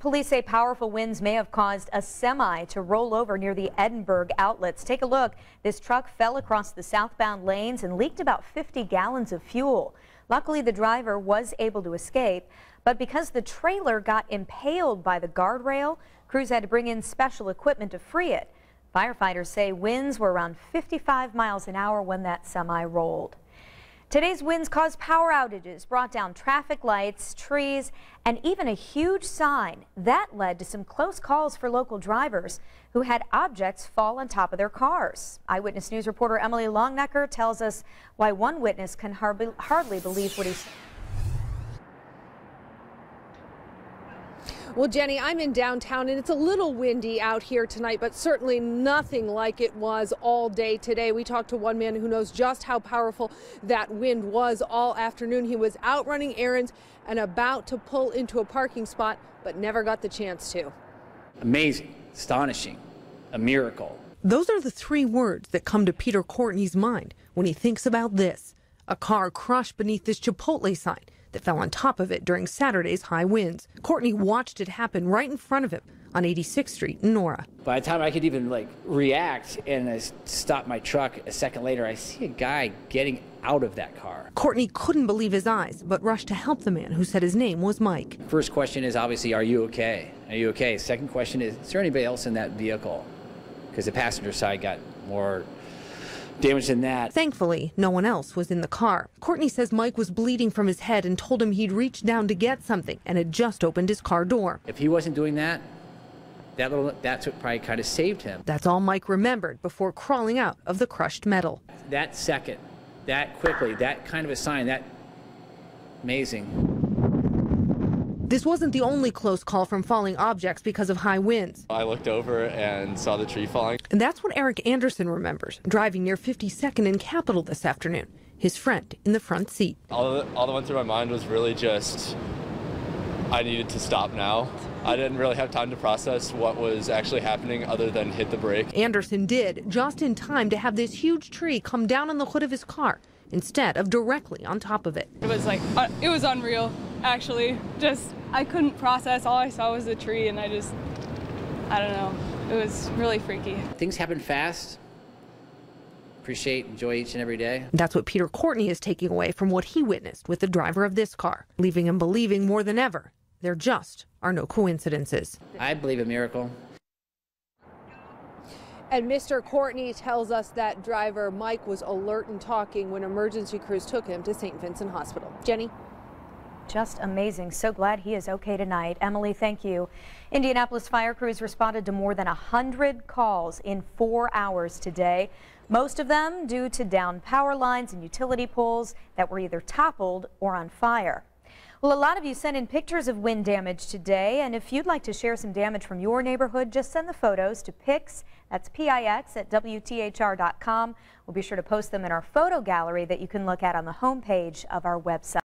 Police say powerful winds may have caused a semi to roll over near the Edinburgh outlets. Take a look. This truck fell across the southbound lanes and leaked about 50 gallons of fuel. Luckily, the driver was able to escape, but because the trailer got impaled by the guardrail, crews had to bring in special equipment to free it. Firefighters say winds were around 55 miles an hour when that semi rolled. Today's winds caused power outages, brought down traffic lights, trees, and even a huge sign. That led to some close calls for local drivers who had objects fall on top of their cars. Eyewitness News reporter Emily Longnecker tells us why one witness can hardly believe what he saw. Well, Jenny, I'm in downtown and it's a little windy out here tonight, but certainly nothing like it was all day today. We talked to one man who knows just how powerful that wind was all afternoon. He was out running errands and about to pull into a parking spot, but never got the chance to. Amazing, astonishing, a miracle. Those are the three words that come to Peter Courtney's mind when he thinks about this. A car crushed beneath this Chipotle sign that fell on top of it during Saturday's high winds. Courtney watched it happen right in front of him on 86th Street in Nora. By the time I could even react and I stopped my truck a second later, I see a guy getting out of that car. Courtney couldn't believe his eyes, but rushed to help the man who said his name was Mike. First question is obviously, are you okay? Are you okay? Second question is there anybody else in that vehicle? Because the passenger side got more damage than that. Thankfully, no one else was in the car. Courtney says Mike was bleeding from his head and told him he'd reached down to get something and had just opened his car door. If he wasn't doing that, that's what probably kind of saved him. That's all Mike remembered before crawling out of the crushed metal. That second, that quickly, that kind of a sign, that amazing. This wasn't the only close call from falling objects because of high winds. I looked over and saw the tree falling. And that's what Eric Anderson remembers, driving near 52nd and Capitol this afternoon, his friend in the front seat. All that went through my mind was really just, I needed to stop now. I didn't really have time to process what was actually happening other than hit the brake. Anderson did, just in time to have this huge tree come down on the hood of his car instead of directly on top of it. It was unreal, actually. I couldn't process. All I saw was the tree, and I don't know. It was really freaky. Things happen fast. Enjoy each and every day. That's what Peter Courtney is taking away from what he witnessed with the driver of this car, leaving him believing more than ever there just are no coincidences. I believe a miracle. And Mr. Courtney tells us that driver Mike was alert and talking when emergency crews took him to St. Vincent Hospital. Jenny? Just amazing. So glad he is okay tonight. Emily, thank you. Indianapolis fire crews responded to more than 100 calls in 4 hours today. Most of them due to downed power lines and utility poles that were either toppled or on fire. Well, a lot of you sent in pictures of wind damage today, and if you'd like to share some damage from your neighborhood, just send the photos to pics, that's PIX at WTHR.com. We'll be sure to post them in our photo gallery that you can look at on the homepage of our website.